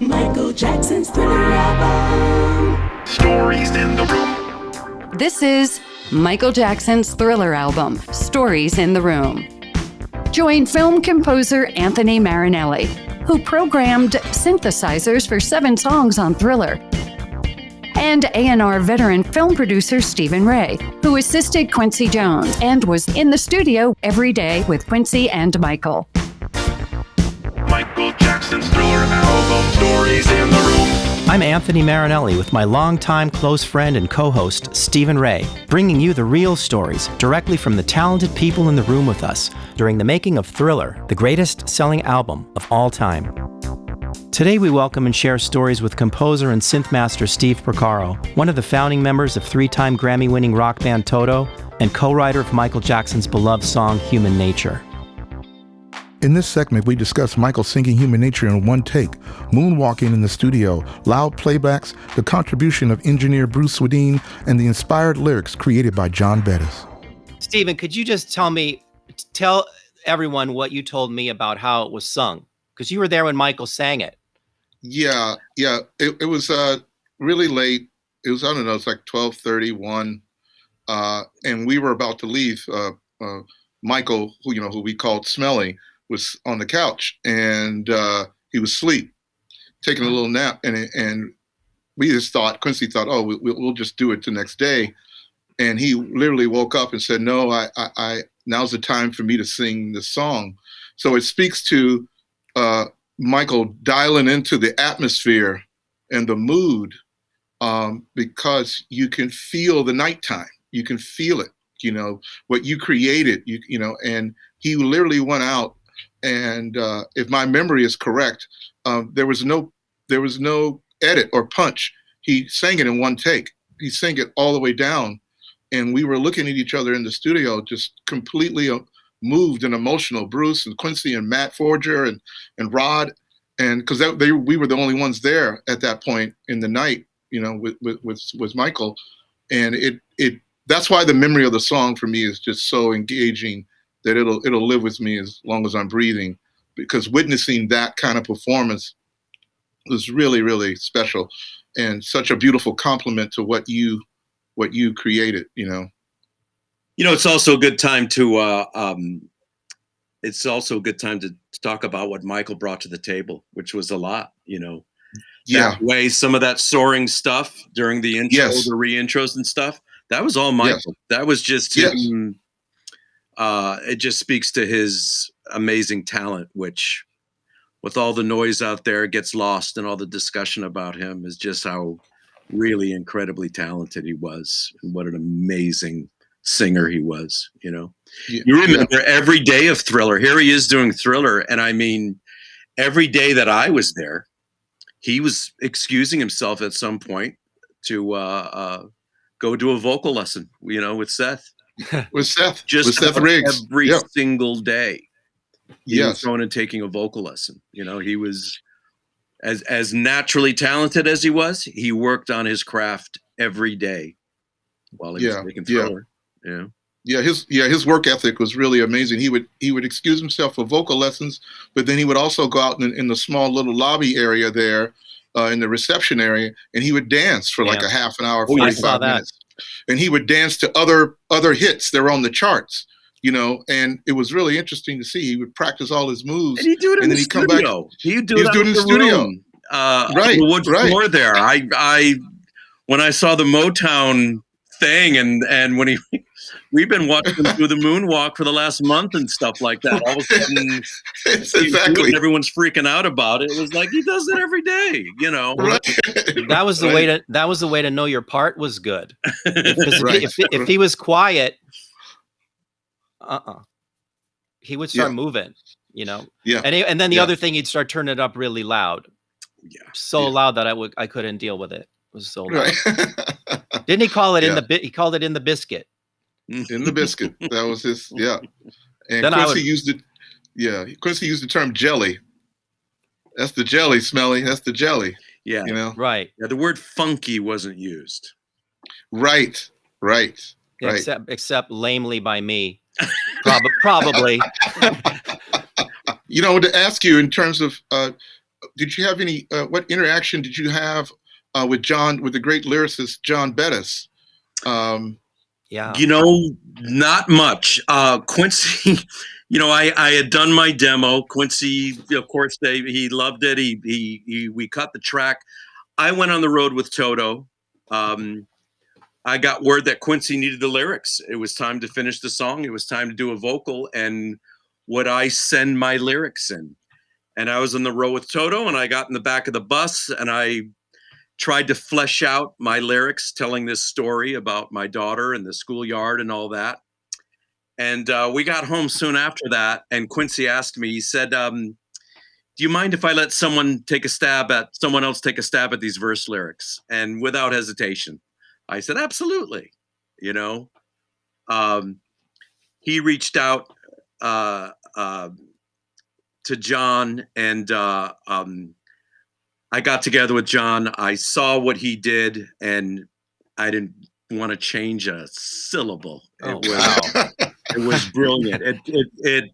Michael Jackson's Thriller album. Stories in the Room. This is Michael Jackson's Thriller album, Stories in the Room. Join film composer Anthony Marinelli, who programmed synthesizers for 7 songs on Thriller, and A&R veteran film producer Stephen Ray, who assisted Quincy Jones and was in the studio every day with Quincy and Michael. Michael Jackson's Thriller album, Stories in the Room. I'm Anthony Marinelli with my longtime close friend and co-host, Stephen Ray, bringing you the real stories directly from the talented people in the room with us during the making of Thriller, the greatest selling album of all time. Today we welcome and share stories with composer and synthmaster Steve Porcaro, one of the founding members of 3-time Grammy-winning rock band Toto and co-writer of Michael Jackson's beloved song Human Nature. In this segment, we discuss Michael singing Human Nature in one take, moonwalking in the studio, loud playbacks, the contribution of engineer Bruce Swedien, and the inspired lyrics created by John Bettis. Stephen, could you just tell everyone what you told me about how it was sung? Because you were there when Michael sang it. Yeah. It was really late. It was, I don't know, it's like 12:31. And we were about to leave. Michael, who we called Smelly, was on the couch, and he was asleep, taking a little nap, and we just thought, Quincy thought, oh, we'll just do it the next day, and he literally woke up and said, no, I now's the time for me to sing this song. So it speaks to Michael dialing into the atmosphere and the mood, because you can feel the nighttime, you can feel it, what you created, and he literally went out. And if my memory is correct, there was no edit or punch. He sang it in one take. He sang it all the way down, and we were looking at each other in the studio, just completely moved and emotional. Bruce and Quincy and Matt Forger and Rod, and because we were the only ones there at that point in the night, with Michael, and it that's why the memory of the song for me is just so engaging, that it'll live with me as long as I'm breathing, because witnessing that kind of performance was really, really special and such a beautiful compliment to what you created, It's also a good time to talk about what Michael brought to the table, which was a lot, Yeah. That way, some of that soaring stuff during the intro, Yes. the re-intros and stuff, that was all Michael. Yes. That was just him. It just speaks to his amazing talent, which with all the noise out there gets lost, and all the discussion about him is just how really incredibly talented he was, and what an amazing singer he was. You remember every day of Thriller. Here he is doing Thriller. And I mean, every day that I was there, he was excusing himself at some point to go do a vocal lesson, with Seth. With Seth, just with Seth Riggs. Every single day. He Yes. was going and taking a vocal lesson. He was as naturally talented as he was. He worked on his craft every day while he was making Thriller. His work ethic was really amazing. He would excuse himself for vocal lessons, but then he would also go out in the small little lobby area there, in the reception area, and he would dance for like a half an hour, 45 minutes. And he would dance to other hits that were on the charts, and it was really interesting to see. He would practice all his moves, and he'd do it in the studio. He'd do it in the studio. Right, on the wood floor there. I when I saw the Motown thing, and when we've been watching him do the moonwalk for the last month and stuff like that. All of a sudden, exactly. Everyone's freaking out about it. It was like he does it every day, Right. That was the way to know your part was good. If he was quiet, he would start moving, Yeah. And then the other thing, he'd start turning it up really loud. Yeah. So loud that I couldn't deal with it. It was so loud. Right. Didn't he call it he called it in the biscuit? In the biscuit. That was his, And then Quincy used it. Yeah. Quincy used the term jelly. That's the jelly, Smelly. That's the jelly. Yeah. Right. Yeah. The word funky wasn't used. Right. Except lamely by me. Probably. To ask you in terms of did you have any? What interaction did you have with the great lyricist John Bettis? Yeah. Not much. Quincy, I had done my demo. Quincy, of course, he loved it. We cut the track. I went on the road with Toto. I got word that Quincy needed the lyrics. It was time to finish the song. It was time to do a vocal. And would I send my lyrics in? And I was on the road with Toto, and I got in the back of the bus, and I tried to flesh out my lyrics, telling this story about my daughter and the schoolyard and all that. And we got home soon after that, and Quincy asked me, he said, do you mind if I let someone else take a stab at these verse lyrics? And without hesitation, I said, absolutely. He reached out to John, and I got together with John. I saw what he did, and I didn't want to change a syllable. It was brilliant. It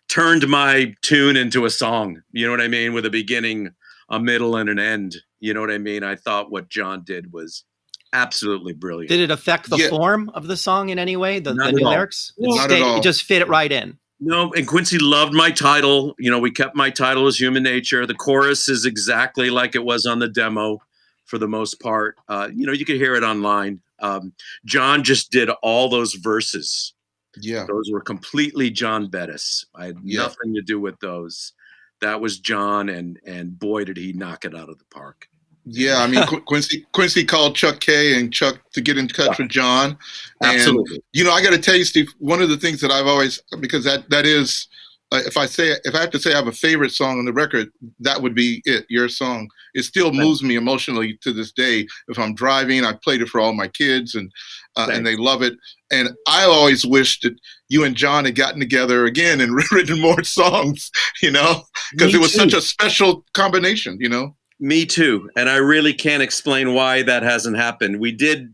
turned my tune into a song. You know what I mean? With a beginning, a middle, and an end. You know what I mean? I thought what John did was absolutely brilliant. Did it affect the form of the song in any way? The new lyrics? Not at all. It just fit it right in. No, and Quincy loved my title. We kept my title as Human Nature. The chorus is exactly like it was on the demo for the most part. You can hear it online. John just did all those verses. Yeah. Those were completely John Bettis. I had nothing to do with those. That was John, and boy, did he knock it out of the park. Yeah, I mean, Quincy called Chuck K and Chuck to get in touch with John. Absolutely. And, I got to tell you, Steve, one of the things that I've always, because that is, if I have to say I have a favorite song on the record, that would be it, your song. It still moves me emotionally to this day. If I'm driving, I played it for all my kids, and they love it. And I always wish that you and John had gotten together again and written more songs, because it was such a special combination, Me too. And I really can't explain why that hasn't happened. We did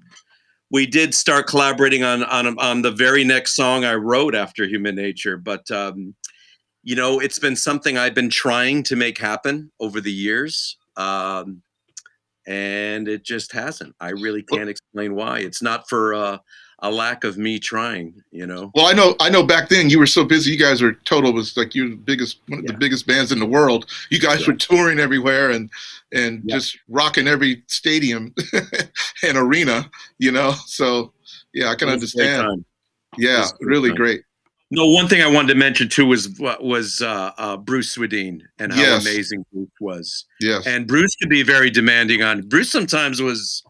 start collaborating on the very next song I wrote after Human Nature, but it's been something I've been trying to make happen over the years. And it just hasn't. I really can't explain why. It's not for a lack of me trying, Well, I know back then you were so busy. You guys were Total was like one of the biggest bands in the world. You guys were touring everywhere and just rocking every stadium and arena, So I can understand. Yeah, really great. No, one thing I wanted to mention too was Bruce Swedien and how amazing Bruce was. Yes, and Bruce could be very demanding on. Bruce sometimes was.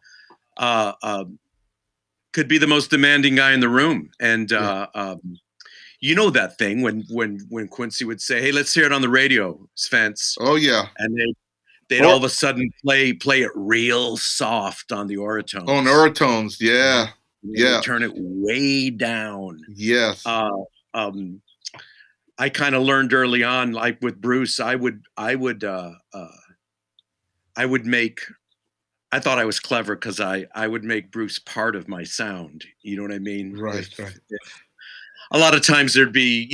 Could be the most demanding guy in the room. And, that thing when Quincy would say, hey, let's hear it on the radio, Svens. Oh, yeah. And they'd all of a sudden play it real soft on the Oratones. On Oratones, yeah. Yeah. Turn it way down. Yes. I kind of learned early on, like with Bruce, I thought I was clever because I would make Bruce part of my sound. You know what I mean? Right. A lot of times there'd be,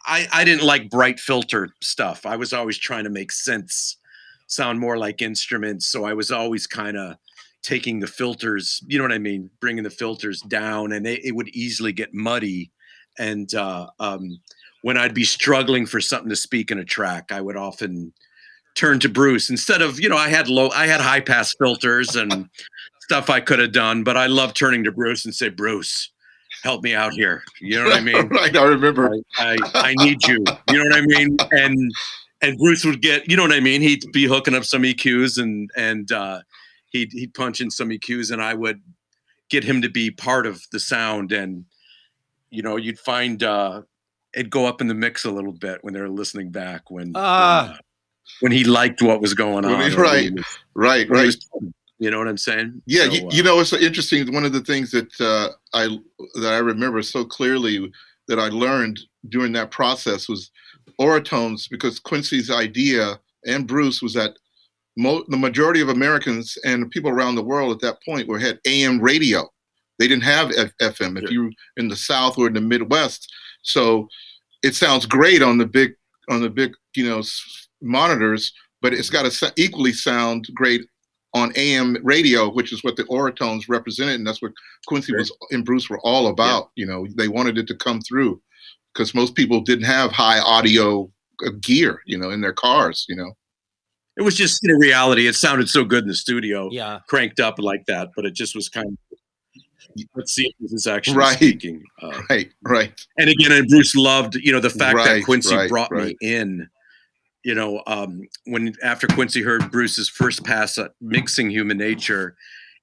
I didn't like bright filter stuff. I was always trying to make synths sound more like instruments. So I was always kind of taking the filters, you know what I mean? Bringing the filters down, and it would easily get muddy. And when I'd be struggling for something to speak in a track, I would often turn to Bruce instead of, I had high pass filters and stuff I could have done, but I love turning to Bruce and say, Bruce, help me out here. You know what I mean? Right. I remember. I need you. You know what I mean? And Bruce would get, you know what I mean? He'd be hooking up some EQs and he'd punch in some EQs, and I would get him to be part of the sound. And, you'd find it'd go up in the mix a little bit when they were listening back when he liked what was going on. Right. You know what I'm saying? Yeah. So, it's interesting. One of the things that I remember so clearly that I learned during that process was Oratones, because Quincy's idea and Bruce was that the majority of Americans and people around the world at that point had AM radio. They didn't have FM. If you were in the South or in the Midwest, so it sounds great on the big monitors, but it's got to equally sound great on AM radio, which is what the Oratones represented, and that's what Quincy was and Bruce were all about. You know, they wanted it to come through because most people didn't have high audio gear, you know, in their cars. You know, it was just in reality. It sounded so good in the studio, cranked up like that, but it just was kind of. Let's see if this is actually speaking. Right. And again, and Bruce loved, you know, the fact that Quincy brought me in. You know, when after Quincy heard Bruce's first pass at mixing Human Nature,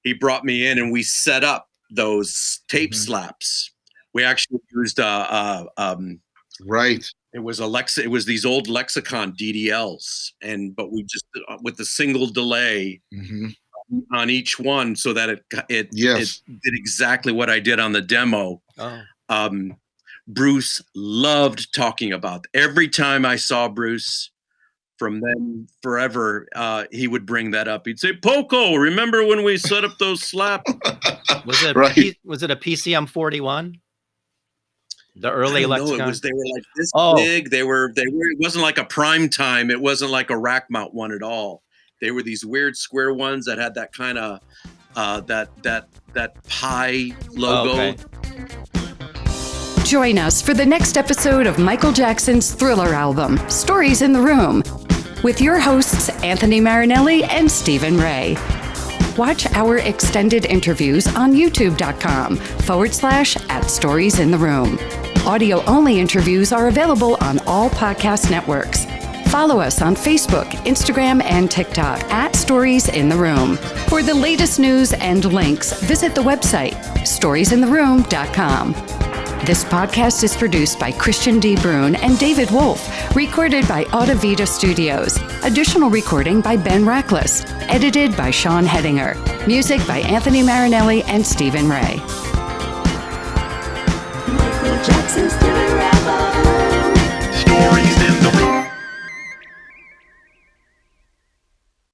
he brought me in and we set up those tape slaps. We actually used It was it was these old Lexicon DDLs, but we just with a single delay on each one, so that it did exactly what I did on the demo. Bruce loved talking about every time I saw Bruce. From then forever, he would bring that up. He'd say, "Poco, remember when we set up those slaps?" Was it was it a PCM 41? The early Lexicon? No, they were like this big. They were. It wasn't like a prime time. It wasn't like a rack mount one at all. They were these weird square ones that had that kind of that pie logo. Join us for the next episode of Michael Jackson's Thriller album, Stories in the Room, with your hosts, Anthony Marinelli and Stephen Ray. Watch our extended interviews on youtube.com/@storiesintheroom. Audio-only interviews are available on all podcast networks. Follow us on Facebook, Instagram, and TikTok @StoriesInTheRoom. For the latest news and links, visit the website, storiesintheroom.com. This podcast is produced by Christian D. Bruun and David Wolf, recorded by Audivita Studios. Additional recording by Ben Rackless, edited by Sean Hedinger. Music by Anthony Marinelli and Stephen Ray.